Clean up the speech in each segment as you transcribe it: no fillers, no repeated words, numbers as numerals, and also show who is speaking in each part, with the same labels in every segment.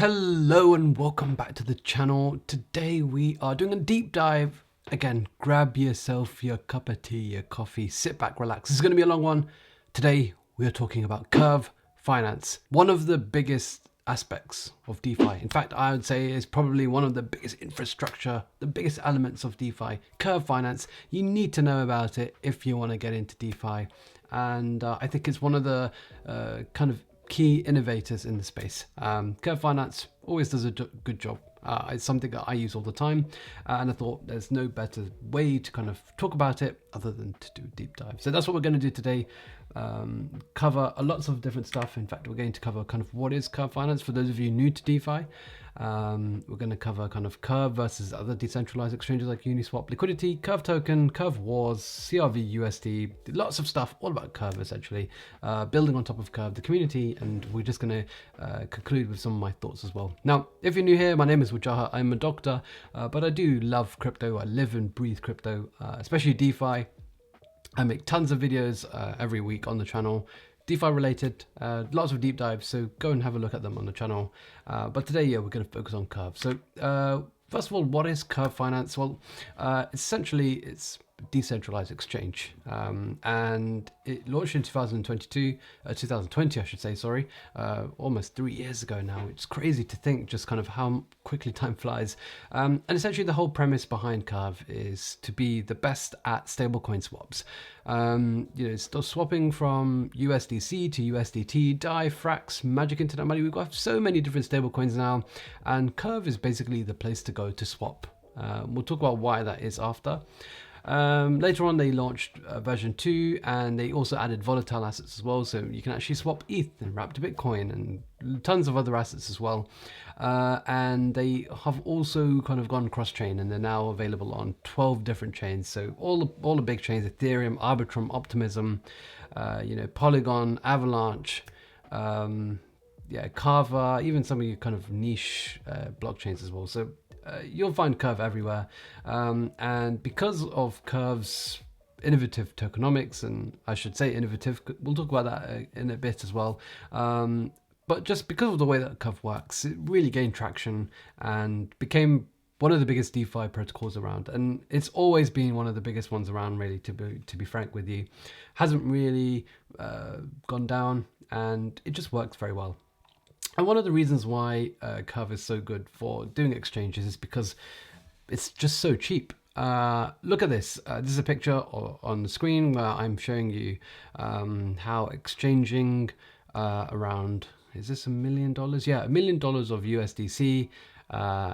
Speaker 1: Hello and welcome back to the channel. Today we are doing a deep dive. Again, grab yourself your cup of tea, your coffee, sit back, relax. This is going to be a long one. Today we are talking about Curve Finance, one of the biggest aspects of DeFi. In fact, I would say is probably one of the biggest infrastructure, the biggest elements of DeFi. Curve Finance, you need to know about it if you want to get into DeFi. And I think it's one of the kind of key innovators in the space. Curve Finance always does a good job. It's something that I use all the time, and I thought there's no better way to kind of talk about it other than to do a deep dive. So that's what we're going to do today. Cover lots of different stuff. In fact, we're going to cover kind of what is Curve Finance for those of you new to DeFi. We're going to cover kind of Curve versus other decentralized exchanges like Uniswap, liquidity, Curve token, Curve wars, CRV, USD, lots of stuff all about Curve essentially, building on top of Curve, the community, and we're just going to conclude with some of my thoughts as well. Now, if you're new here, my name is Wajaha. I'm a doctor, but I do love crypto. I live and breathe crypto, especially DeFi. I make tons of videos every week on the channel, DeFi related, lots of deep dives, so go and have a look at them on the channel. But today, we're going to focus on Curve. So first of all, what is Curve Finance? Well, essentially it's decentralized exchange, and it launched in 2020 I should say, sorry, almost 3 years ago now. It's crazy to think just kind of how quickly time flies. And essentially the whole premise behind Curve is to be the best at stablecoin swaps. It's swapping from USDC to USDT, DAI, Frax, Magic Internet Money. We've got so many different stablecoins now, and Curve is basically the place to go to swap. We'll talk about why that is after. Later on, they launched version 2, and they also added volatile assets as well. So you can actually swap ETH and wrap to Bitcoin and tons of other assets as well. And they have also kind of gone cross-chain, and they're now available on 12 different chains. So all the big chains: Ethereum, Arbitrum, Optimism, Polygon, Avalanche, Carver, even some of your kind of niche blockchains as well. So you'll find Curve everywhere, and because of Curve's innovative tokenomics, and I should say innovative, we'll talk about that in a bit as well, but just because of the way that Curve works, it really gained traction and became one of the biggest DeFi protocols around, and it's always been one of the biggest ones around, really, to be frank with you. Hasn't really gone down, and it just works very well. And one of the reasons why Curve is so good for doing exchanges is because it's just so cheap. Look at this. This is a picture on the screen where I'm showing you how exchanging around, is this $1 million? Yeah, $1 million of USDC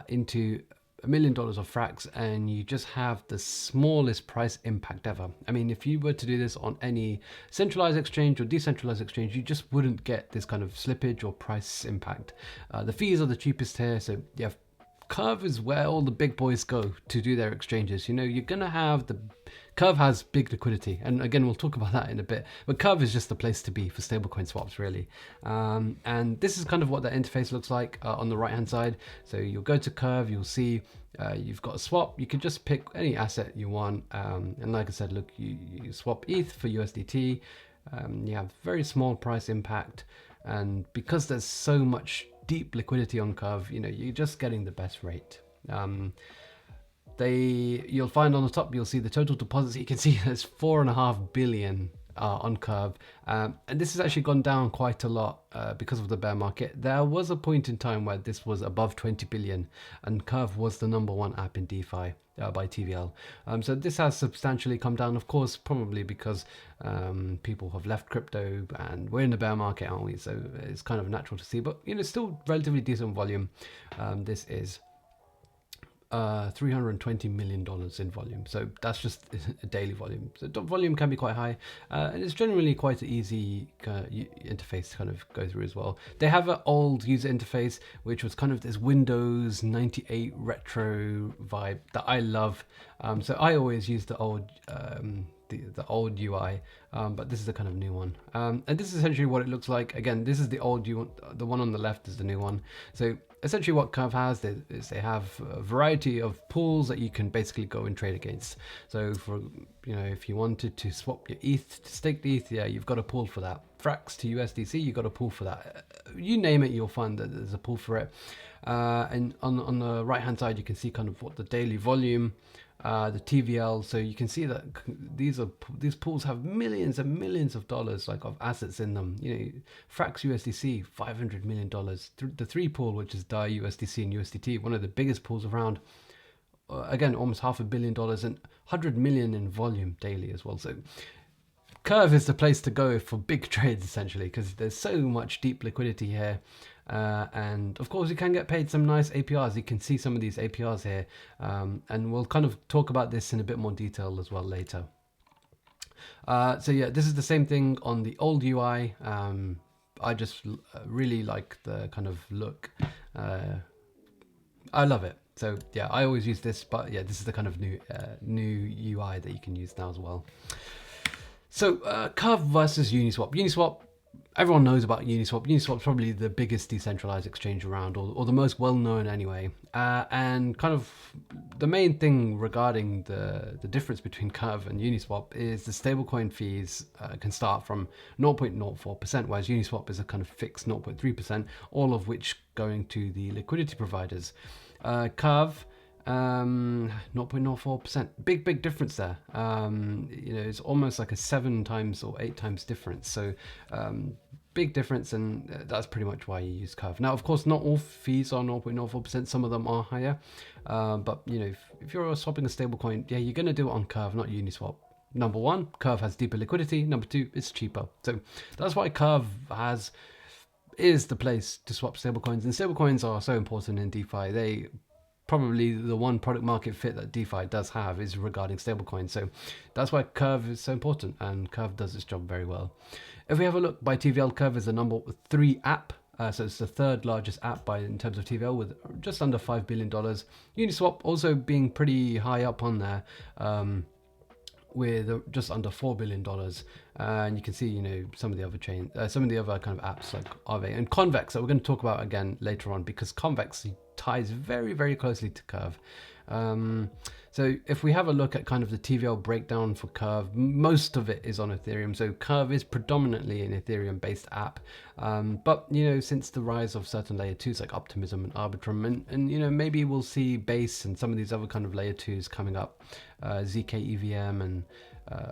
Speaker 1: into $1 million of Frax, and you just have the smallest price impact ever. I mean, if you were to do this on any centralized exchange or decentralized exchange, you just wouldn't get this kind of slippage or price impact. The fees are the cheapest here, so yeah, Curve is where all the big boys go to do their exchanges. You're gonna have Curve has big liquidity, and again, we'll talk about that in a bit, but Curve is just the place to be for stablecoin swaps, really. And this is kind of what the interface looks like on the right hand side. So you'll go to Curve, you'll see you've got a swap. You can just pick any asset you want, and like I said, look, you swap ETH for USDT. You have very small price impact, and because there's so much deep liquidity on Curve, you're just getting the best rate. You'll find on the top, you'll see the total deposits. You can see there's 4.5 billion on Curve, and this has actually gone down quite a lot because of the bear market. There was a point in time where this was above 20 billion, and Curve was the #1 app in DeFi by TVL. So this has substantially come down, of course, probably because people have left crypto, and we're in the bear market, aren't we? So it's kind of natural to see, but still relatively decent volume. This is $320 million in volume, so that's just a daily volume. So volume can be quite high, and it's generally quite an easy interface to kind of go through as well. They have an old user interface which was kind of this Windows 98 retro vibe that I love, so I always use the old the old UI, but this is the kind of new one. And this is essentially what it looks like. Again, this is the old the one on the left is the new one. So essentially what Curve has is they have a variety of pools that you can basically go and trade against. So for, if you wanted to swap your ETH to staked ETH, yeah, you've got a pool for that. Frax to USDC, you've got a pool for that. You name it, you'll find that there's a pool for it. And on the right hand side, you can see kind of what the daily volume, the TVL. So you can see that these pools have millions and millions of dollars of assets in them. Frax USDC, $500 million. The 3 pool, which is DAI, USDC, and USDT, one of the biggest pools around. Again, almost $500 million and 100 million in volume daily as well. So Curve is the place to go for big trades, essentially, because there's so much deep liquidity here. And of course, you can get paid some nice APRs. You can see some of these APRs here. And we'll kind of talk about this in a bit more detail as well later. So yeah, this is the same thing on the old UI. I just really like the kind of look. I love it. So yeah, I always use this, but yeah, this is the kind of new UI that you can use now as well. So Curve versus Uniswap. Uniswap, everyone knows about Uniswap. Uniswap's probably the biggest decentralized exchange around, or the most well-known anyway. And kind of the main thing regarding the difference between Curve and Uniswap is the stablecoin fees can start from 0.04%, whereas Uniswap is a kind of fixed 0.3%, all of which going to the liquidity providers. Curve, 0.04%, big difference there. It's almost like a 7 times or 8 times difference. So big difference, and that's pretty much why you use Curve. Now, of course, not all fees are 0.04%. Some of them are higher, but if you're swapping a stablecoin, yeah, you're going to do it on Curve, not Uniswap. Number one, Curve has deeper liquidity. Number two, it's cheaper. So that's why Curve is the place to swap stablecoins, and stablecoins are so important in DeFi. They probably the one product market fit that DeFi does have is regarding stablecoins. So that's why Curve is so important, and Curve does its job very well. If we have a look by TVL, Curve is the number 3 app. So it's the 3rd largest app in terms of TVL with just under $5 billion. Uniswap also being pretty high up on there. With just under $4 billion, and you can see, some of the other some of the other kind of apps like Aave and Convex that we're going to talk about again later on, because Convex ties very, very closely to Curve. So if we have a look at kind of the TVL breakdown for Curve, most of it is on Ethereum. So Curve is predominantly an Ethereum-based app, but since the rise of certain layer 2s like Optimism and Arbitrum, and maybe we'll see Base and some of these other kind of layer 2s coming up, ZK EVM and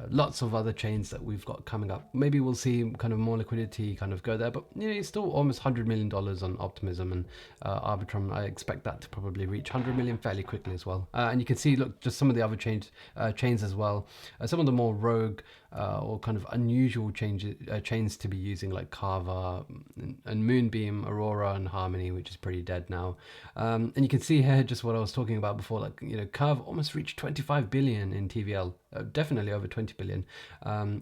Speaker 1: lots of other chains that we've got coming up. Maybe we'll see kind of more liquidity kind of go there, but it's still almost $100 million on Optimism and Arbitrum. I expect that to probably reach 100 million fairly quickly as well. And you can see, look, just some of the other chains as well. Some of the more rogue or kind of unusual chains to be using, like Carver and Moonbeam, Aurora, and Harmony, which is pretty dead now. And you can see here just what I was talking about before, like, Curve almost reached 25 billion in TVL, definitely over 20 billion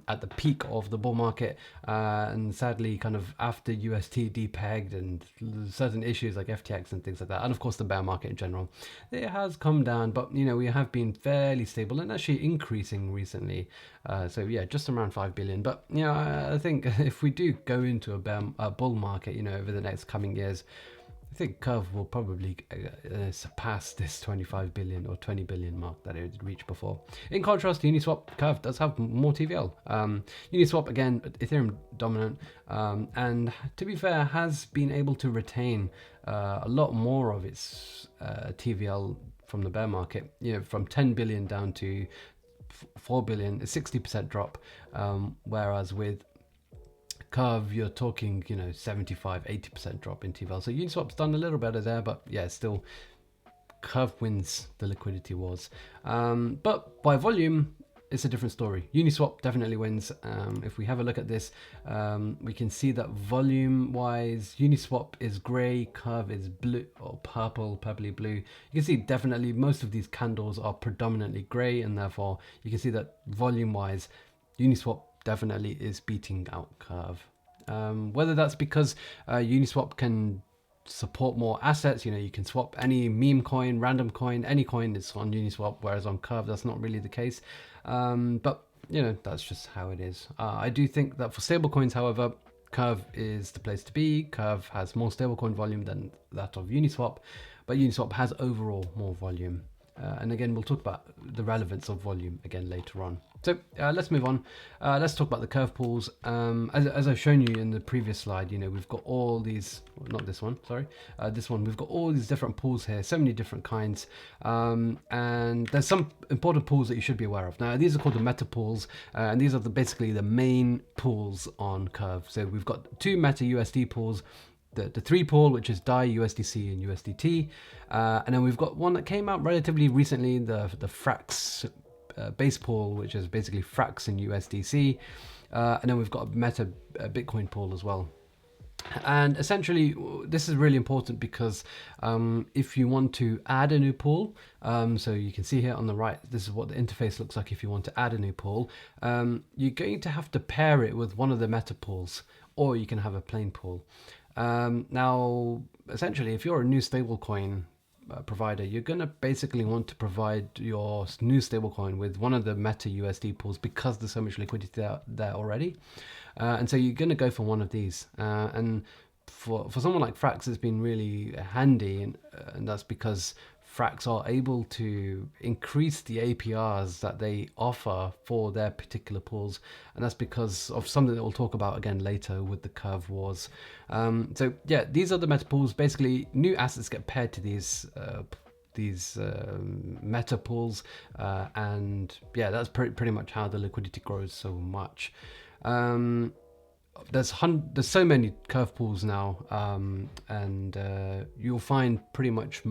Speaker 1: at the peak of the bull market. And sadly, kind of after UST depegged and certain issues like FTX and things like that, and of course the bear market in general, it has come down, but we have been fairly stable and actually increasing recently. So yeah, just around 5 billion. But I think if we do go into a bull market, over the next coming years, I think Curve will probably surpass this 25 billion or 20 billion mark that it reached before. In contrast, Uniswap, Curve does have more TVL. Uniswap, again, Ethereum dominant, and to be fair, has been able to retain a lot more of its TVL from the bear market, from 10 billion down to 4 billion, a 60% drop, whereas with Curve, you're talking, 75-80% drop in TVL. So Uniswap's done a little better there, but yeah, still Curve wins the liquidity wars. But by volume, it's a different story. Uniswap definitely wins. If we have a look at this, we can see that volume-wise, Uniswap is grey, Curve is blue or purpley blue. You can see definitely most of these candles are predominantly grey, and therefore you can see that volume-wise, Uniswap definitely is beating out Curve. Whether that's because Uniswap can support more assets, you can swap any meme coin, random coin, any coin that's on Uniswap, whereas on Curve that's not really the case. But you know, that's just how it is. I do think that for stablecoins, however, Curve is the place to be. Curve has more stablecoin volume than that of Uniswap, but Uniswap has overall more volume. And again, we'll talk about the relevance of volume again later on. So let's move on. Let's talk about the curve pools. As I've shown you in the previous slide, you know, we've got all these, not this one, sorry, this one, we've got all these different pools here, so many different kinds. And there's some important pools that you should be aware of. Now, these are called the meta pools, and these are basically the main pools on Curve. So we've got two meta USD pools, the 3 pool, which is DAI, USDC, and USDT. And then we've got one that came out relatively recently, the Frax base pool, which is basically Frax and USDC. And then we've got a meta Bitcoin pool as well. And essentially, this is really important because if you want to add a new pool, so you can see here on the right, this is what the interface looks like if you want to add a new pool. You're going to have to pair it with one of the meta pools, or you can have a plain pool. Now, essentially, if you're a new stablecoin provider, you're going to basically want to provide your new stablecoin with one of the meta USD pools because there's so much liquidity there already. And so you're going to go for one of these. And for someone like Frax, it's been really handy, and that's because Frax are able to increase the APRs that they offer for their particular pools, and that's because of something that we'll talk about again later with the curve wars. So yeah, these are the meta pools. Basically, new assets get paired to these meta pools, and yeah, that's pretty much how the liquidity grows so much. There's so many curve pools now, and you'll find pretty much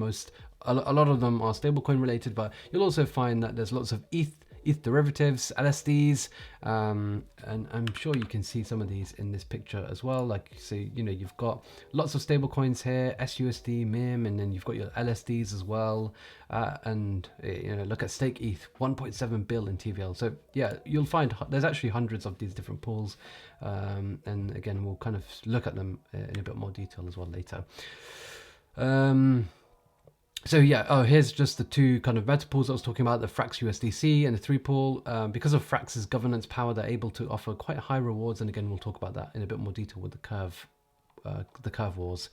Speaker 1: a lot of them are stablecoin related, but you'll also find that there's lots of ETH derivatives, LSDs, and I'm sure you can see some of these in this picture as well. Like, so, you know, you've got lots of stable coins here, SUSD, MIM, and then you've got your LSDs as well. And, you know, look at stake ETH, 1.7 bill in TVL. So yeah, you'll find there's actually hundreds of these different pools. And again, we'll kind of look at them in a bit more detail as well later. So yeah, here's just the two kind of meta pools I was talking about, the Frax USDC and the 3 pool. Because of Frax's governance power, they're able to offer quite high rewards. And again, we'll talk about that in a bit more detail with the curve wars.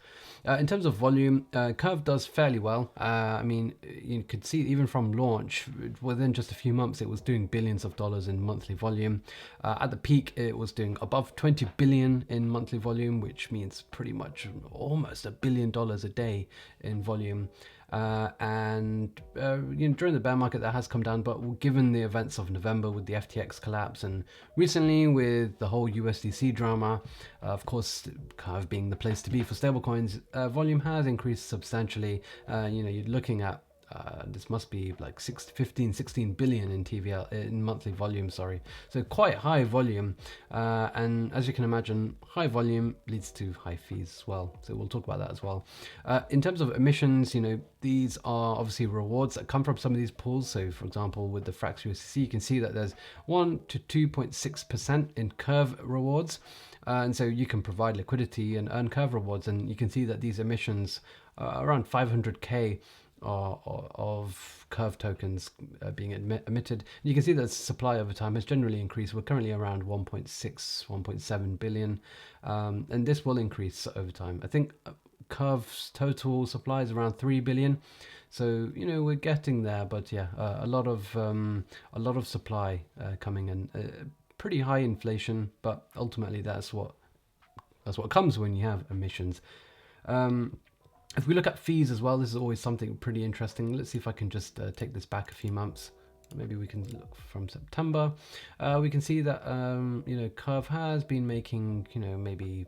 Speaker 1: In terms of volume, Curve does fairly well. I mean, you could see even from launch, within just a few months, it was doing billions of dollars in monthly volume. At the peak, it was doing above 20 billion in monthly volume, which means pretty much almost $1 billion a day in volume. And you know, during the bear market that has come down, but given the events of November with the FTX collapse and recently with the whole USDC drama, of course, kind of being the place to be for stablecoins, volume has increased substantially. You know, you're looking at this must be like 16 billion in TVL in monthly volume, sorry. So quite high volume, and as you can imagine, high volume leads to high fees as well. So we'll talk about that as well. In terms of emissions, you know, these are obviously rewards that come from some of these pools. So for example, with the Frax USDC, you can see that there's 1 to 2.6% in curve rewards. And so you can provide liquidity and earn curve rewards. And you can see that these emissions are around 500K of curve tokens being emitted. You can see that supply over time has generally increased. We're currently around 1.6, 1.7 billion, and this will increase over time. I think Curve's total supply is around 3 billion. So, you know, we're getting there, but yeah, a lot of supply coming in, pretty high inflation, but ultimately that's what comes when you have emissions. If we look at fees as well, this is always something pretty interesting. Let's see if I can just take this back a few months. Maybe we can look from September. We can see that, you know, Curve has been making, you know, maybe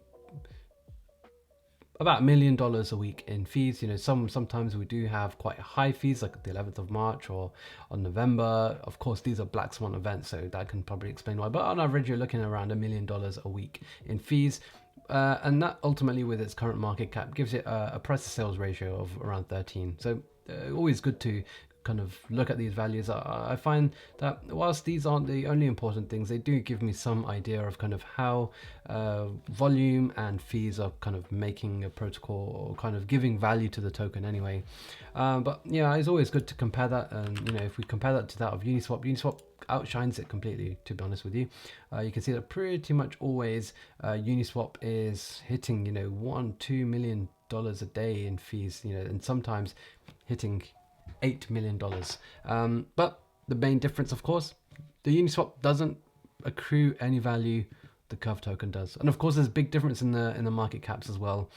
Speaker 1: about $1 million a week in fees. You know, sometimes we do have quite high fees, like the 11th of March or on November. Of course, these are Black Swan events, so that can probably explain why. But on average, you're looking at around $1 million a week in fees. And that ultimately, with its current market cap, gives it a price to sales ratio of around 13. So always good to kind of look at these values. I find that whilst these aren't the only important things, they do give me some idea of kind of how volume and fees are kind of making a protocol or kind of giving value to the token anyway. But yeah, it's always good to compare that. And you know, if we compare that to that of Uniswap outshines it completely, to be honest with you. You can see that pretty much always Uniswap is hitting, $1-2 million a day in fees, and sometimes hitting $8 million. But the main difference, of course, the Uniswap doesn't accrue any value. The Curve token does, and of course, there's a big difference in the market caps as well,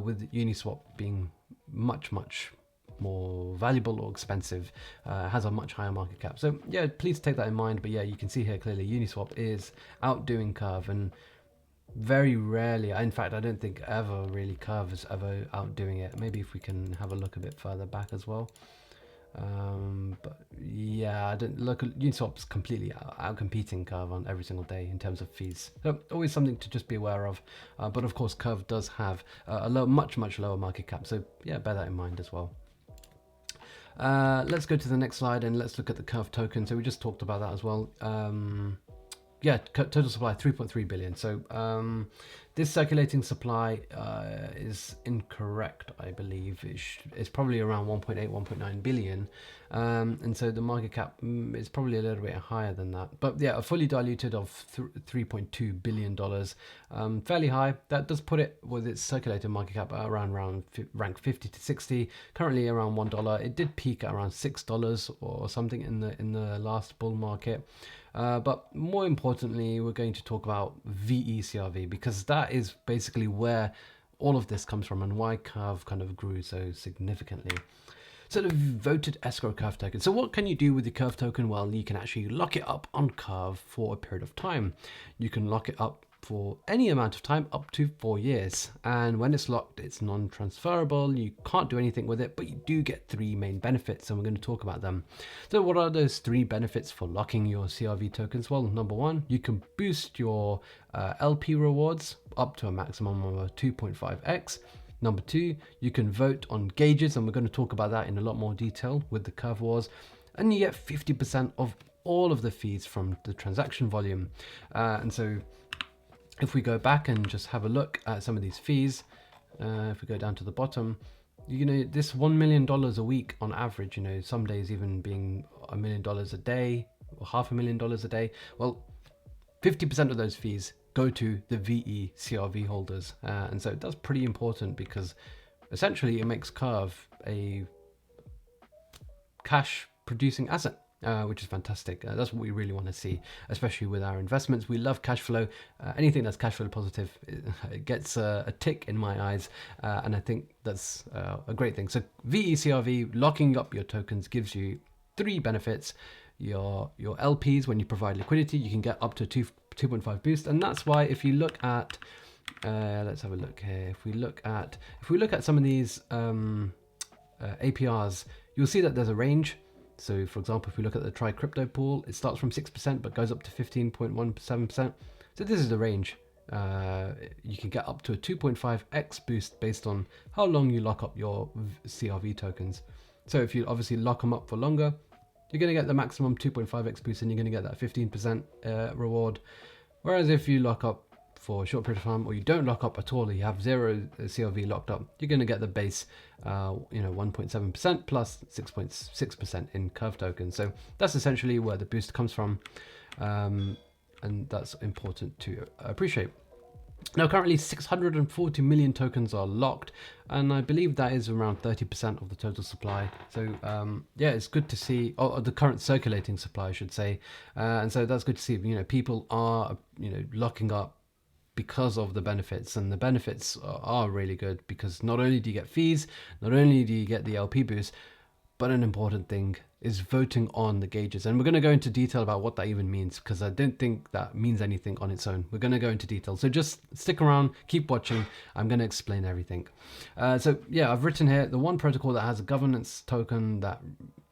Speaker 1: with Uniswap being much more valuable or expensive, has a much higher market cap. So yeah, please take that in mind. But yeah, you can see here clearly Uniswap is outdoing Curve, and very rarely, in fact, I don't think ever really Curve is ever outdoing it. Maybe if we can have a look a bit further back as well. But yeah, I don't look at Uniswap's completely out competing Curve on every single day in terms of fees. So always something to just be aware of. But of course, Curve does have a much lower market cap. So yeah, bear that in mind as well. Let's go to the next slide and let's look at the Curve token. So we just talked about that as well. Yeah, total supply 3.3 billion. So this circulating supply is incorrect, I believe. It's probably around 1.8, 1.9 billion. And so the market cap is probably a little bit higher than that. But yeah, a fully diluted of $3.2 billion. Fairly high. That does put it with its circulating market cap around rank 50 to 60. Currently around $1. It did peak at around $6 or something in the last bull market. But more importantly, we're going to talk about VECRV, because that is basically where all of this comes from and why Curve kind of grew so significantly. So the voted escrow Curve token. So what can you do with the Curve token? Well, you can actually lock it up on Curve for a period of time. You can lock it up for any amount of time, up to 4 years. And when it's locked, it's non-transferable. You can't do anything with it, but you do get 3 main benefits, and we're going to talk about them. So what are those 3 benefits for locking your CRV tokens? Well, number 1, you can boost your LP rewards up to a maximum of 2.5x. Number 2, you can vote on gauges, and we're going to talk about that in a lot more detail with the Curve Wars. And you get 50% of all of the fees from the transaction volume. And so if we go back and just have a look at some of these fees, if we go down to the bottom, this $1 million a week on average, some days even being $1 million a day or $500,000 a day. Well, 50% of those fees go to the VECRV holders. And so that's pretty important, because essentially it makes Curve a cash producing asset. Which is fantastic. That's what we really want to see, especially with our investments. We love cash flow. Anything that's cash flow positive, it gets a tick in my eyes, and I think that's a great thing. So VECRV, locking up your tokens, gives you 3 benefits. Your LPs, when you provide liquidity, you can get up to 2.5 boost, and that's why if you look at, let's have a look here. If we look at some of these APRs, you'll see that there's a range. So for example, if we look at the Try Crypto pool, it starts from 6% but goes up to 15.17%. So this is the range. You can get up to a 2.5x boost based on how long you lock up your CRV tokens. So if you obviously lock them up for longer, you're going to get the maximum 2.5x boost, and you're going to get that 15% reward. Whereas if you lock up for a short period of time, or you don't lock up at all, you have 0 CRV locked up, you're going to get the base 1.7% plus 6.6% in Curve tokens. So that's essentially where the boost comes from, and that's important to appreciate. Now currently 640 million tokens are locked, and I believe that is around 30% of the total supply. So yeah, it's good to see, or the current circulating supply I should say, and so that's good to see. People are locking up because of the benefits, and the benefits are really good, because not only do you get fees, not only do you get the LP boost, but an important thing is voting on the gauges. And we're going to go into detail about what that even means, because I don't think that means anything on its own. We're going to go into detail, so just stick around, keep watching. I'm going to explain everything. So yeah, I've written here the one protocol that has a governance token that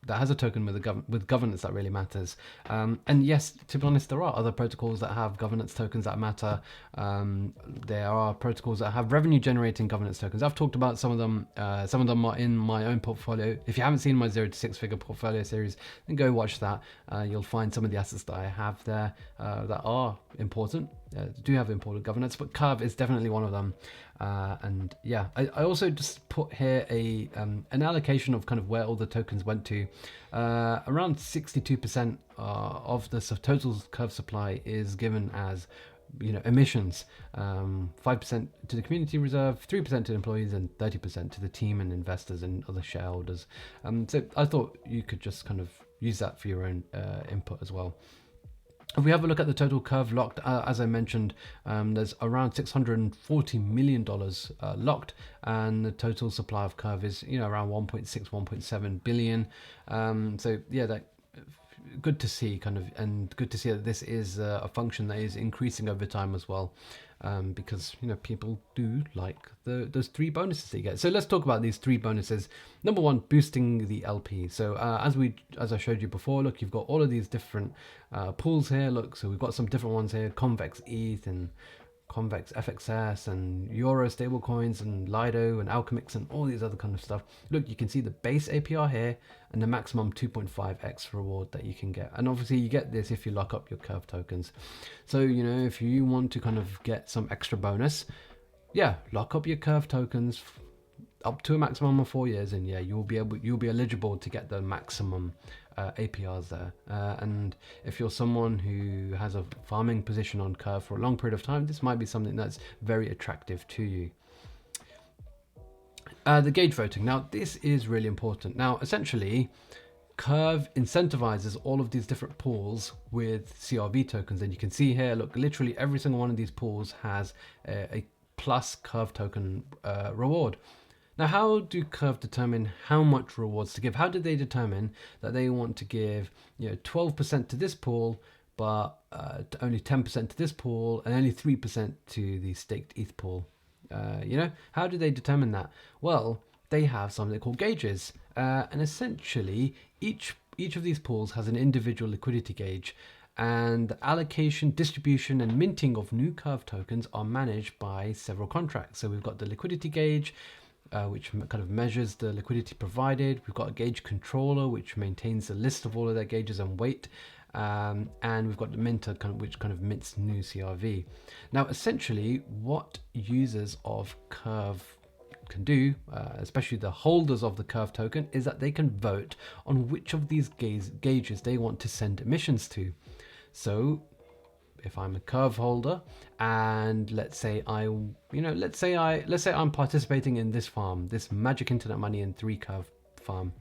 Speaker 1: has a token with governance that really matters. And yes, to be honest, there are other protocols that have governance tokens that matter. There are protocols that have revenue generating governance tokens. I've talked about some of them. Some of them are in my own portfolio. If you haven't seen my 0 to 6 figure portfolio series, then go watch that. You'll find some of the assets that I have there that are important, do have important governance, but Curve is definitely one of them. And yeah, I also just put here an allocation of kind of where all the tokens went to. Around 62% of the total curve supply is given as emissions. 5% to the community reserve, 3% to employees, and 30% to the team and investors and other shareholders. So I thought you could just kind of use that for your own input as well. If we have a look at the total curve locked, as I mentioned, there's around $640 million locked, and the total supply of curve is around 1.6, 1.7 billion. So yeah, that good to see and good to see that this is a function that is increasing over time as well, because people do like those 3 bonuses that you get. So let's talk about these 3 bonuses. Number 1, boosting the LP. So as I showed you before, look, you've got all of these different pools here. Look, so we've got some different ones here: Convex ETH and Convex FXS and Euro stablecoins and Lido and Alchemix and all these other kind of stuff. Look, you can see the base APR here and the maximum 2.5x reward that you can get. And obviously you get this if you lock up your curve tokens. So, if you want to kind of get some extra bonus, yeah, lock up your curve tokens up to a maximum of 4 years, and yeah, you'll be eligible to get the maximum APRs there. And if you're someone who has a farming position on curve for a long period of time, this might be something that's very attractive to you. The gauge voting. Now, this is really important. Now, essentially, Curve incentivizes all of these different pools with CRV tokens, and you can see here, look, literally every single one of these pools has a plus Curve token reward. Now, how do Curve determine how much rewards to give? How did they determine that they want to give 12% to this pool, but only 10% to this pool, and only 3% to the staked ETH pool? How do they determine that? Well, they have something called gauges, and essentially each of these pools has an individual liquidity gauge, and the allocation, distribution, and minting of new Curve tokens are managed by several contracts. So we've got the liquidity gauge, which kind of measures the liquidity provided. We've got a gauge controller, which maintains a list of all of their gauges and weight. And we've got the minter, which kind of mints new CRV. Now, essentially, what users of Curve can do, especially the holders of the Curve token, is that they can vote on which of these gauges they want to send emissions to. So if I'm a Curve holder, and let's say I'm participating in this farm, this Magic Internet Money and 3 Curve farm,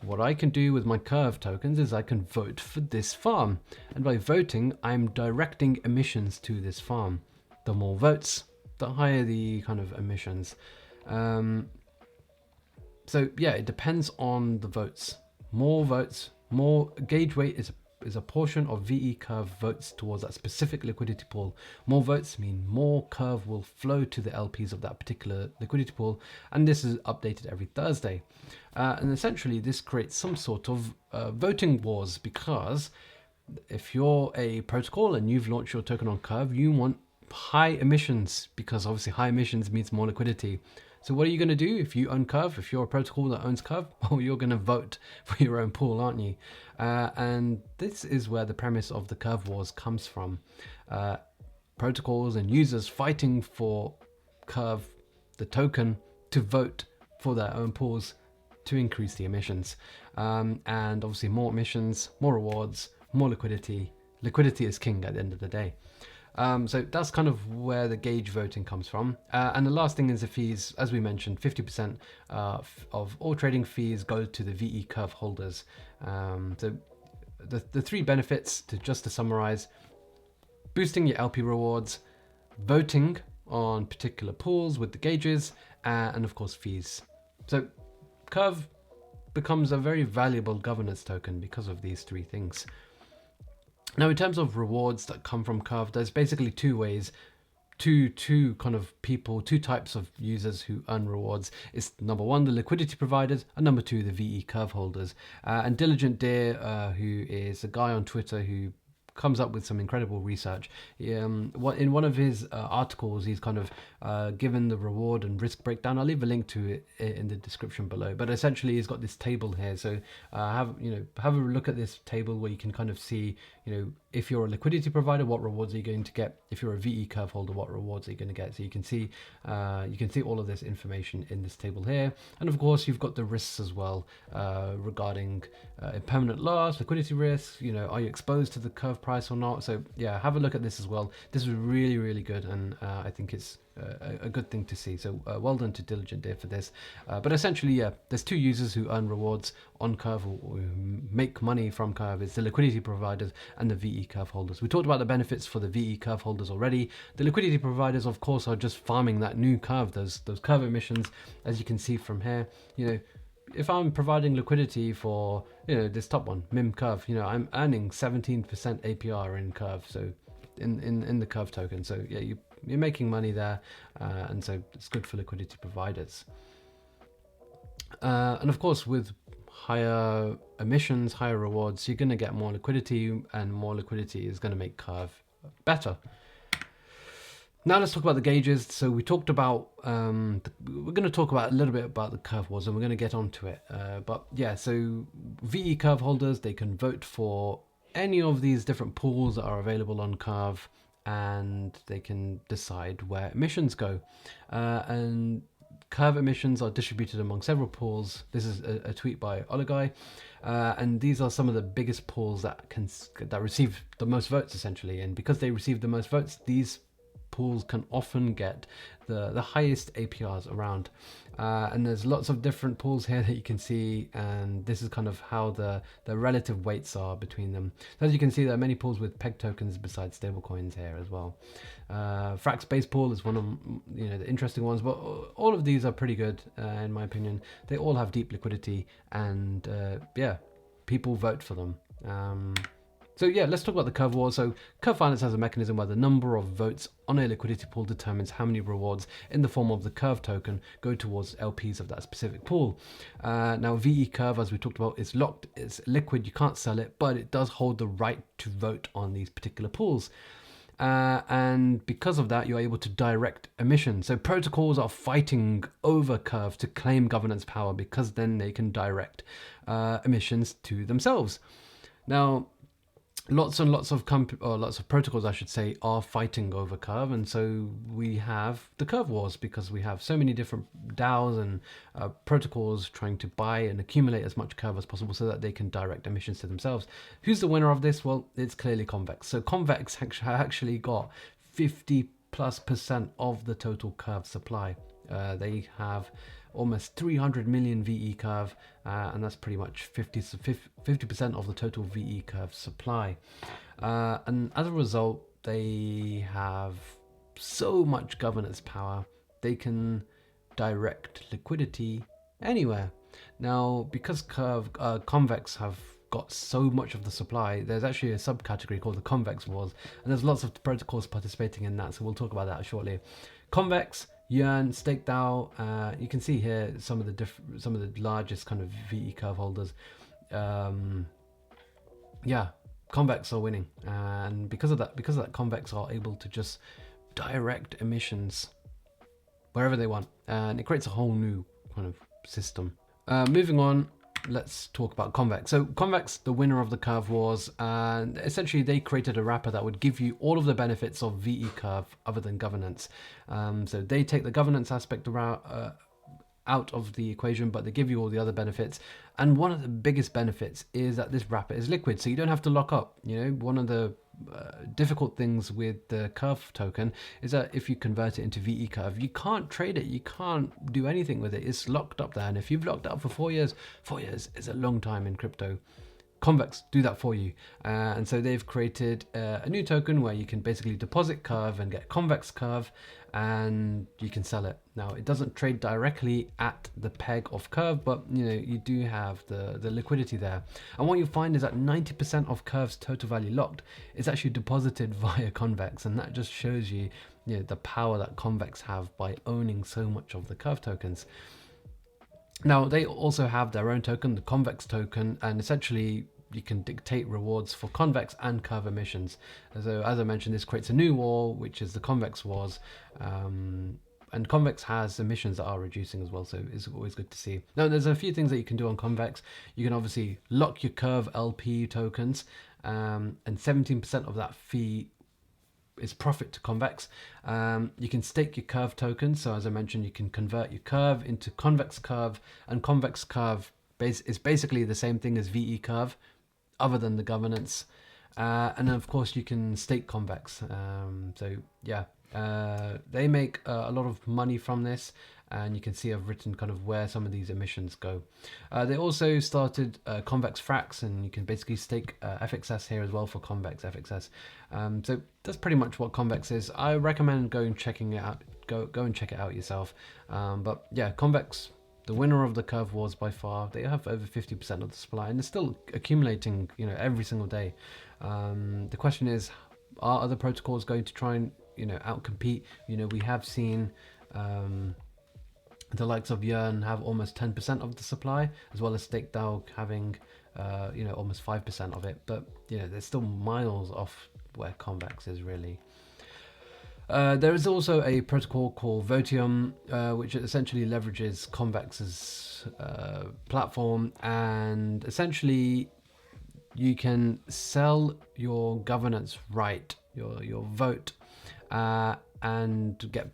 Speaker 1: what I can do with my Curve tokens is I can vote for this farm, and by voting, I'm directing emissions to this farm. The more votes, the higher the kind of emissions. So yeah, it depends on the votes. More votes, more gauge weight is a portion of VE Curve votes towards that specific liquidity pool. More votes mean more Curve will flow to the LPs of that particular liquidity pool, and this is updated every Thursday. And essentially this creates some sort of voting wars, because if you're a protocol and you've launched your token on Curve, you want high emissions, because obviously high emissions means more liquidity. So what are you going to do if you own Curve? If you're a protocol that owns Curve, well, you're going to vote for your own pool, aren't you? And this is where the premise of the Curve wars comes from. Protocols and users fighting for Curve, the token, to vote for their own pools to increase the emissions. And obviously more emissions, more rewards, more liquidity. Liquidity is king at the end of the day. So that's kind of where the gauge voting comes from. And the last thing is the fees. As we mentioned, 50% of all trading fees go to the VE Curve holders. So the 3 benefits, to summarize: boosting your LP rewards, voting on particular pools with the gauges, and of course fees. So Curve becomes a very valuable governance token because of these 3 things. Now, in terms of rewards that come from Curve, there's basically 2 ways, two kind of people, 2 types of users who earn rewards. It's number 1, the liquidity providers, and number 2, the VE Curve holders. And Diligent Deer, who is a guy on Twitter who comes up with some incredible research. In one of his articles, he's kind of given the reward and risk breakdown. I'll leave a link to it in the description below. But essentially, he's got this table here. So have a look at this table where you can kind of see, if you're a liquidity provider, what rewards are you going to get? If you're a VE curve holder, what rewards are you going to get? So you can see all of this information in this table here. And of course, you've got the risks as well regarding impermanent loss, liquidity risks. Are you exposed to the curve price or not? So yeah, have a look at this as well. This is really, really good, and I think it's a good thing to see. So well done to Diligent Deer for this. But essentially, yeah, there's two users who earn rewards on Curve or who make money from Curve. It's the liquidity providers and the VE curve holders. We talked about the benefits for the VE curve holders already. The liquidity providers, of course, are just farming that new curve, those curve emissions, as you can see from here. If I'm providing liquidity for this top one, MIM curve, I'm earning 17% APR in curve, so in the curve token. So yeah, you're making money there, and so it's good for liquidity providers. And of course, with higher emissions, higher rewards, you're going to get more liquidity, and more liquidity is going to make curve better. Now let's talk about the gauges. So we talked about, we're going to talk about a little bit about the curve wars, and we're going to get onto it. But yeah, so VE curve holders, they can vote for any of these different pools that are available on Curve, and they can decide where emissions go. And Curve emissions are distributed among several pools. This is a tweet by Oligai. And these are some of the biggest pools that receive the most votes, essentially. And because they receive the most votes, these pools can often get the highest APRs around. And there's lots of different pools here that you can see, and this is kind of how the relative weights are between them. So as you can see, there are many pools with peg tokens besides stablecoins here as well. Frax base pool is one of the interesting ones, but all of these are pretty good in my opinion. They all have deep liquidity, and yeah, people vote for them. So yeah, let's talk about the curve war. So Curve Finance has a mechanism where the number of votes on a liquidity pool determines how many rewards in the form of the curve token go towards LPs of that specific pool. Now VE curve, as we talked about, is locked, it's liquid, you can't sell it, but it does hold the right to vote on these particular pools. And because of that, you're able to direct emissions. So protocols are fighting over Curve to claim governance power, because then they can direct emissions to themselves. Now, lots and lots of protocols, I should say, are fighting over Curve, and so we have the Curve wars, because we have so many different DAOs and protocols trying to buy and accumulate as much Curve as possible so that they can direct emissions to themselves. Who's the winner of this? Well, it's clearly Convex. So Convex actually got 50+% of the total Curve supply. They have almost 300 million VE curve, and that's pretty much 50% of the total VE curve supply. And as a result, they have so much governance power, they can direct liquidity anywhere. Now, because Convex have got so much of the supply, there's actually a subcategory called the Convex Wars, and there's lots of protocols participating in that, so we'll talk about that shortly. Convex, Yearn, Stake DAO, you can see here some of the largest kind of VE curve holders. Yeah, Convex are winning, and because of that, Convex are able to just direct emissions wherever they want, and it creates a whole new kind of system. Moving on, let's talk about Convex. So Convex, the winner of the Curve Wars, and essentially they created a wrapper that would give you all of the benefits of VE Curve other than governance. So they take the governance aspect out of the equation, but they give you all the other benefits. And one of the biggest benefits is that this wrapper is liquid, so you don't have to lock up. One of the difficult things with the Curve token is that if you convert it into VE Curve, you can't trade it, you can't do anything with it. It's locked up there, and if you've locked it up for 4 years is a long time in crypto. Convex do that for you, and so they've created a new token where you can basically deposit Curve and get Convex Curve, and you can sell it. Now, it doesn't trade directly at the peg of Curve, but you do have the liquidity there. And what you find is that 90% of Curve's total value locked is actually deposited via Convex, and that just shows you, the power that Convex have by owning so much of the Curve tokens. Now, they also have their own token, the Convex token, and essentially you can dictate rewards for Convex and Curve emissions. So as I mentioned, this creates a new war, which is the Convex wars. And Convex has emissions that are reducing as well, so it's always good to see. Now, there's a few things that you can do on Convex. You can obviously lock your Curve LP tokens, and 17% of that fee is profit to Convex. You can stake your Curve tokens. So as I mentioned, you can convert your Curve into Convex Curve, and Convex Curve is basically the same thing as VE Curve, other than the governance. And then of course you can stake Convex. So yeah. They make a lot of money from this, and you can see I've written kind of where some of these emissions go. They also started Convex Frax, and you can basically stake FXS here as well for Convex FXS. So that's pretty much what Convex is. I recommend going checking it out. Go and check it out yourself. But yeah, Convex, the winner of the Curve wars by far. They have over 50% of the supply, and they're still accumulating, every single day. The question is, are other protocols going to try and outcompete? We have seen the likes of Yearn have almost 10% of the supply, as well as StakeDAO having almost 5% of it, but they're still miles off where Convex is really. There is also a protocol called Votium, which essentially leverages Convex's platform, and essentially you can sell your governance right, your vote, and get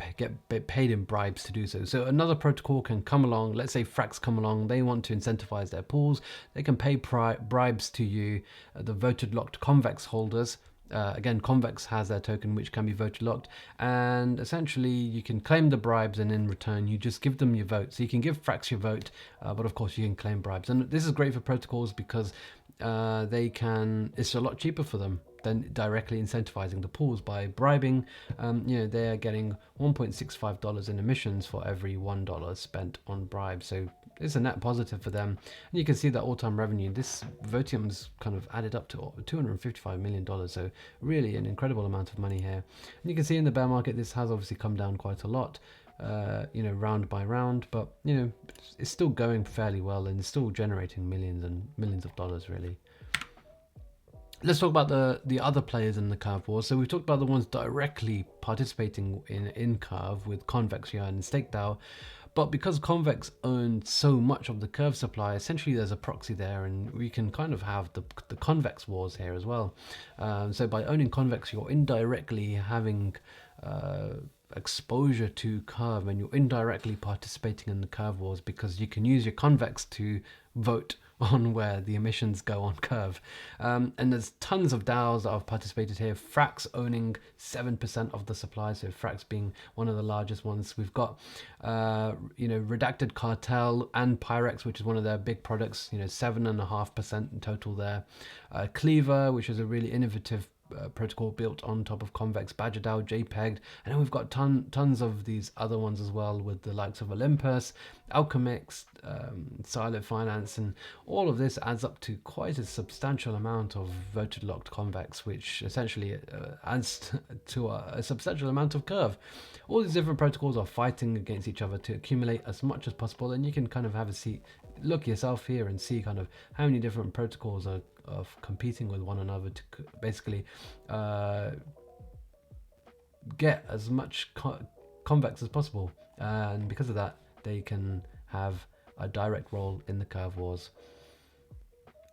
Speaker 1: paid in bribes to do so. So another protocol can come along, let's say Frax come along, they want to incentivize their pools, they can pay bribes to you, the voted locked Convex holders. Again, Convex has their token which can be voted locked, and essentially you can claim the bribes, and in return you just give them your vote. So you can give Frax your vote, but of course you can claim bribes. And this is great for protocols because it's a lot cheaper for them than directly incentivizing the pools by bribing. They are getting $1.65 in emissions for every $1 spent on bribes. So it's a net positive for them. And you can see that all-time revenue, this Votium's kind of added up to $255 million. So really an incredible amount of money here. And you can see in the bear market, this has obviously come down quite a lot, round by round, but it's still going fairly well, and it's still generating millions and millions of dollars really. Let's talk about the other players in the Curve Wars. So we've talked about the ones directly participating in Curve with Convex, Yearn, and StakeDAO. But because Convex owns so much of the Curve supply, essentially there's a proxy there, and we can kind of have the Convex wars here as well. So by owning Convex, you're indirectly having exposure to Curve, and you're indirectly participating in the Curve wars because you can use your Convex to vote on where the emissions go on Curve. And there's tons of DAOs that have participated here. Frax owning 7% of the supply, so Frax being one of the largest ones. We've got Redacted Cartel and Pyrex, which is one of their big products, 7.5% in total there. Cleaver, which is a really innovative protocol built on top of Convex, BadgerDAO, JPEG, and then we've got tons of these other ones as well, with the likes of Olympus, Alchemix, Silo Finance, and all of this adds up to quite a substantial amount of voted locked Convex, which essentially adds to a substantial amount of Curve. All these different protocols are fighting against each other to accumulate as much as possible, and you can kind of have a seat, look yourself here and see kind of how many different protocols are competing with one another to basically get as much Convex as possible, and because of that they can have a direct role in the Curve wars.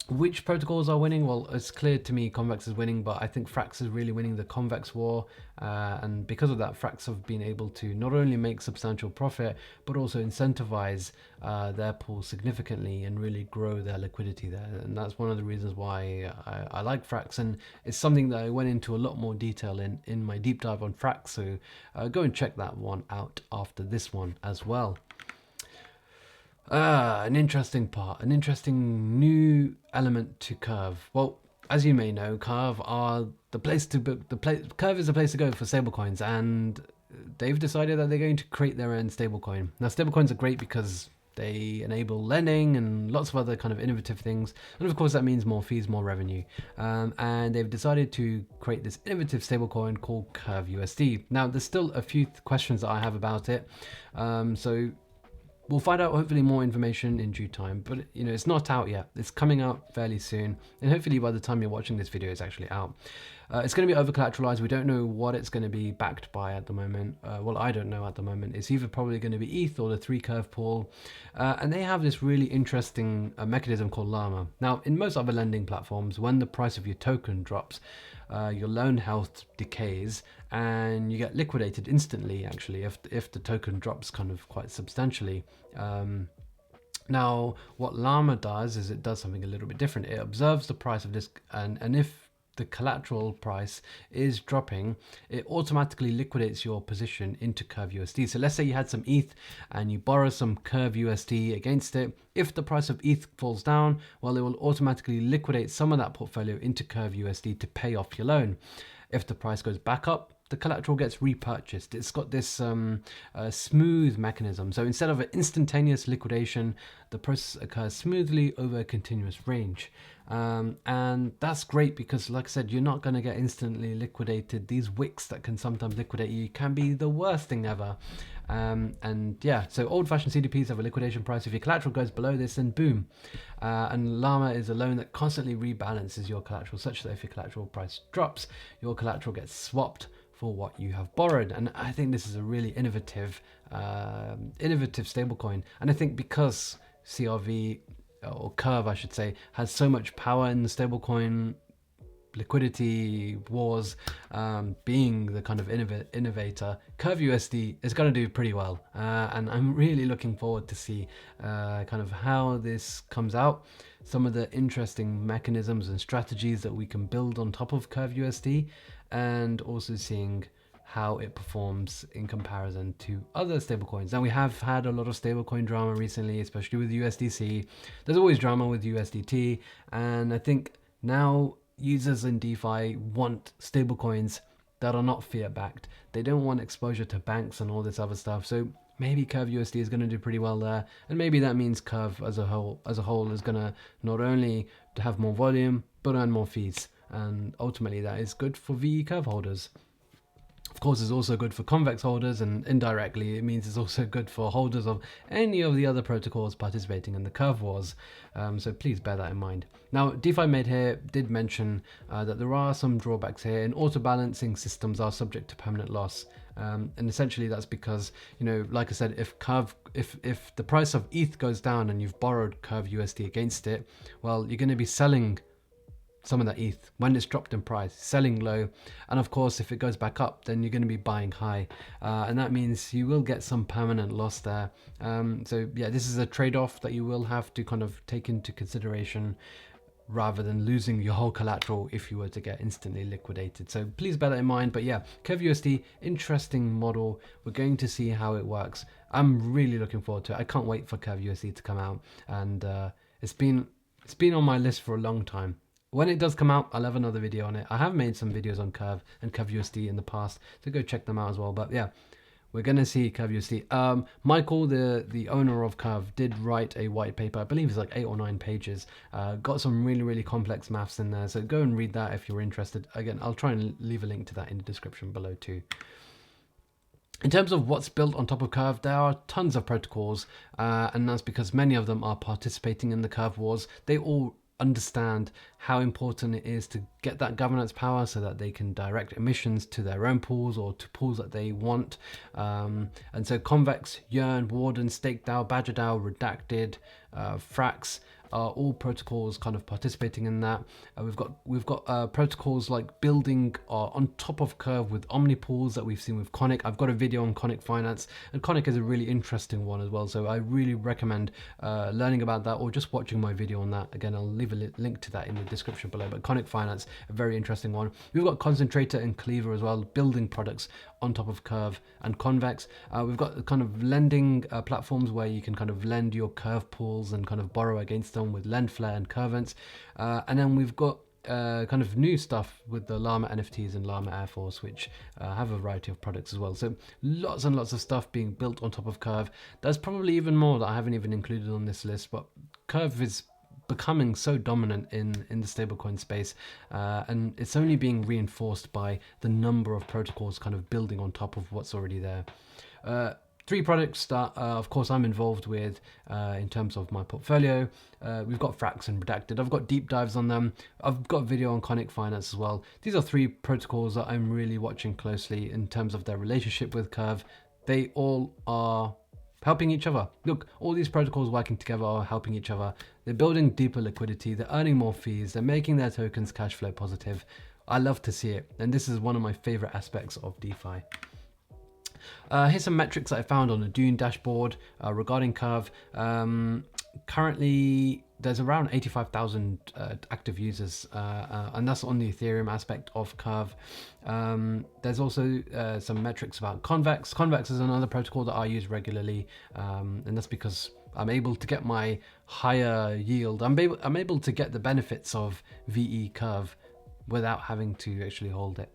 Speaker 1: Which protocols are winning? Well, it's clear to me Convex is winning, but I think Frax is really winning the Convex war, and because of that, Frax have been able to not only make substantial profit, but also incentivize their pool significantly and really grow their liquidity there. And that's one of the reasons why I like Frax, and it's something that I went into a lot more detail in my deep dive on Frax, so go and check that one out after this one as well. An interesting new element to Curve. Well, as you may know, Curve are the place to book. Curve is the place to go for stablecoins, and they've decided that they're going to create their own stablecoin. Now, stablecoins are great because they enable lending and lots of other kind of innovative things, and of course that means more fees, more revenue. And they've decided to create this innovative stablecoin called Curve USD. Now, there's still a few questions that I have about it. So We'll find out hopefully more information in due time, but it's not out yet. It's coming out fairly soon, and hopefully by the time you're watching this video, it's actually out. It's going to be over collateralized. We don't know what it's going to be backed by at the moment. Well, I don't know at the moment. It's either probably going to be ETH or the 3-curve pool, and they have this really interesting mechanism called Llama. Now, in most other lending platforms, when the price of your token drops, your loan health decays and you get liquidated instantly, actually, if the token drops kind of quite substantially. Now, what Llama does is it does something a little bit different. It observes the price of this, and if the collateral price is dropping, it automatically liquidates your position into Curve USD. So let's say you had some ETH and you borrow some Curve USD against it. If the price of ETH falls down, well, it will automatically liquidate some of that portfolio into Curve USD to pay off your loan. If the price goes back up, the collateral gets repurchased. It's got this smooth mechanism. So instead of an instantaneous liquidation, the process occurs smoothly over a continuous range. And that's great because, like I said, you're not going to get instantly liquidated. These wicks that can sometimes liquidate you can be the worst thing ever. And yeah, so old-fashioned CDPs have a liquidation price. If your collateral goes below this, then boom. And Llama is a loan that constantly rebalances your collateral, such that if your collateral price drops, your collateral gets swapped for what you have borrowed. And I think this is a really innovative stablecoin. And I think because CRV, or Curve I should say, has so much power in the stablecoin liquidity wars, being the kind of innovator, Curve USD is going to do pretty well. And I'm really looking forward to see kind of how this comes out, some of the interesting mechanisms and strategies that we can build on top of Curve USD, and also seeing how it performs in comparison to other stablecoins. Now, we have had a lot of stablecoin drama recently, especially with USDC. There's always drama with USDT, and I think now users in DeFi want stablecoins that are not fiat backed. They don't want exposure to banks and all this other stuff. So maybe Curve USD is going to do pretty well there, and maybe that means Curve as a whole is going to not only have more volume but earn more fees, and ultimately that is good for VE Curve holders. Of course, it's also good for Convex holders, and indirectly it means it's also good for holders of any of the other protocols participating in the Curve Wars. So please bear that in mind. Now, DeFi Made here did mention that there are some drawbacks here, and auto-balancing systems are subject to permanent loss. And essentially that's because, like I said, if the price of ETH goes down and you've borrowed Curve USD against it, well, you're going to be selling some of that ETH when it's dropped in price, selling low, and of course if it goes back up, then you're going to be buying high, and that means you will get some permanent loss there. So yeah, this is a trade-off that you will have to kind of take into consideration, rather than losing your whole collateral if you were to get instantly liquidated. So please bear that in mind. But yeah, Curve USD, interesting model. We're going to see how it works. I'm really looking forward to it. I can't wait for Curve USD to come out, and it's been on my list for a long time. When it does come out, I'll have another video on it. I have made some videos on Curve and Curve USD in the past, so go check them out as well. But yeah, we're going to see Curve USD. Michael, the owner of Curve, did write a white paper. I believe it's like 8 or 9 pages. Got some really, really complex maths in there. So go and read that if you're interested. Again, I'll try and leave a link to that in the description below too. In terms of what's built on top of Curve, there are tons of protocols, and that's because many of them are participating in the Curve Wars. They all understand how important it is to get that governance power so that they can direct emissions to their own pools or to pools that they want. And so Convex, Yearn, Warden, StakeDAO, BadgerDAO, Redacted, Frax are all protocols kind of participating in that. We've got protocols like building on top of Curve with Omnipools that we've seen with Conic. I've got a video on Conic Finance, and Conic is a really interesting one as well. So I really recommend learning about that or just watching my video on that. Again, I'll leave a link to that in the description below. But Conic Finance, a very interesting one. We've got Concentrator and Cleaver as well, building products on top of Curve and Convex. We've got kind of lending platforms where you can kind of lend your Curve pools and kind of borrow against them with Lendflare and Curvents. And then we've got kind of new stuff with the Llama NFTs and Llama Air Force, which have a variety of products as well. So lots and lots of stuff being built on top of Curve. There's probably even more that I haven't even included on this list, but Curve is becoming so dominant in the stablecoin space, and it's only being reinforced by the number of protocols kind of building on top of what's already there. three projects that, of course, I'm involved with in terms of my portfolio. We've got Frax and Redacted. I've got deep dives on them. I've got a video on Conic Finance as well. These are three protocols that I'm really watching closely in terms of their relationship with Curve. They all are helping each other. Look, all these protocols working together are helping each other. They're building deeper liquidity. They're earning more fees. They're making their tokens cash flow positive. I love to see it. And this is one of my favorite aspects of DeFi. Here's some metrics that I found on the Dune dashboard regarding Curve. Currently, there's around 85,000 active users, and that's on the Ethereum aspect of Curve. There's also some metrics about Convex. Convex is another protocol that I use regularly, and that's because I'm able to get my higher yield. I'm able to get the benefits of VE Curve without having to actually hold it.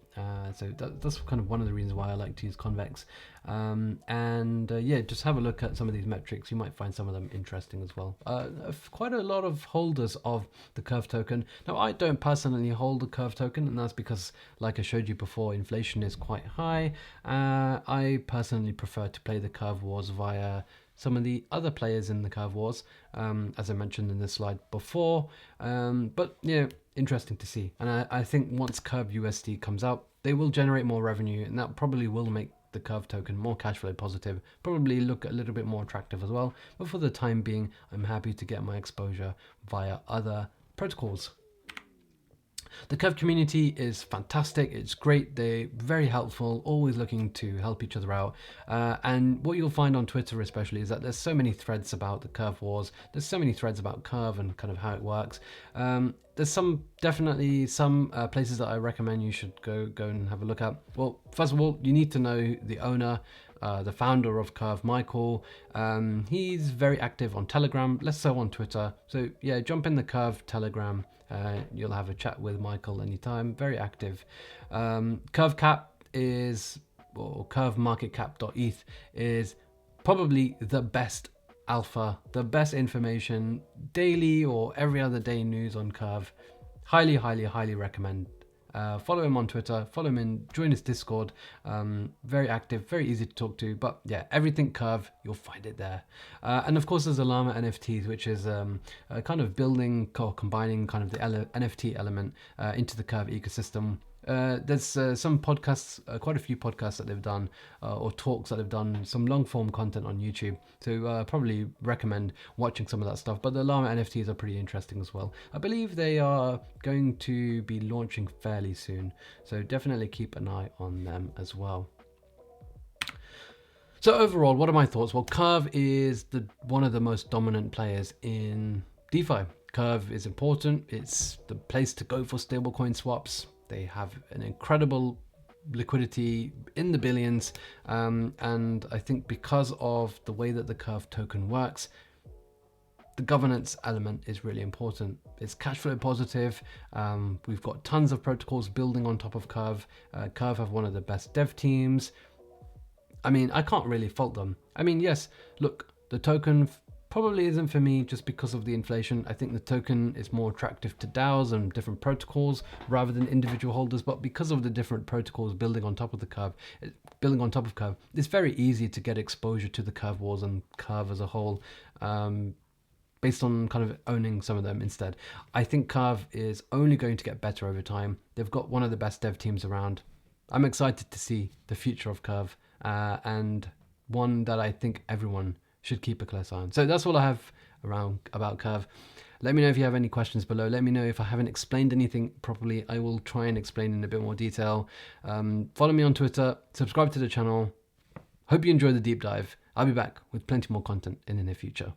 Speaker 1: So that's kind of one of the reasons why I like to use Convex. Yeah, just have a look at some of these metrics. You might find some of them interesting as well. Quite a lot of holders of the Curve token. Now, I don't personally hold the Curve token, and that's because, like I showed you before, inflation is quite high. I personally prefer to play the Curve Wars via some of the other players in the Curve Wars, as I mentioned in this slide before. But yeah, interesting to see. And I think once Curve USD comes out, they will generate more revenue, and that probably will make the Curve token more cash flow positive, probably look a little bit more attractive as well. But for the time being, I'm happy to get my exposure via other protocols. The Curve community is fantastic. It's great. They're very helpful, always looking to help each other out. And what you'll find on Twitter especially is that there's so many threads about the Curve Wars. There's so many threads about Curve and kind of how it works. There's definitely some places that I recommend you should go and have a look at. Well, first of all, you need to know the owner, the founder of Curve, Michael. He's very active on Telegram, less so on Twitter. So yeah, jump in the Curve Telegram. You'll have a chat with Michael anytime. Very active. Curve Cap is, or curvemarketcap.eth is probably the best alpha, the best information, daily or every other day news on Curve. Highly, highly, highly recommend. Follow him on Twitter, follow him in, join his Discord. Very active, very easy to talk to, but yeah, everything Curve, you'll find it there. And of course there's the Llama NFTs, which is kind of building or combining kind of the NFT element into the Curve ecosystem. There's some podcasts, quite a few podcasts that they've done, or talks that they've done, some long form content on YouTube. So probably recommend watching some of that stuff. But the Llama NFTs are pretty interesting as well. I believe they are going to be launching fairly soon. So definitely keep an eye on them as well. So overall, what are my thoughts? Well, Curve is one of the most dominant players in DeFi. Curve is important. It's the place to go for stablecoin swaps. They have an incredible liquidity in the billions, and I think because of the way that the Curve token works, the governance element is really important. It's cash flow positive. We've got tons of protocols building on top of Curve. Curve have one of the best dev teams. I mean, I can't really fault them. I mean, yes, look, the token probably isn't for me just because of the inflation. I think the token is more attractive to DAOs and different protocols rather than individual holders, but because of the different protocols building on top of Curve, it's very easy to get exposure to the Curve Wars and Curve as a whole, based on kind of owning some of them instead. I think Curve is only going to get better over time. They've got one of the best dev teams around. I'm excited to see the future of Curve, and one that I think everyone should keep a close eye on. So that's all I have about Curve. Let me know if you have any questions below. Let me know if I haven't explained anything properly. I will try and explain in a bit more detail. Follow me on Twitter, subscribe to the channel. Hope you enjoy the deep dive. I'll be back with plenty more content in the near future.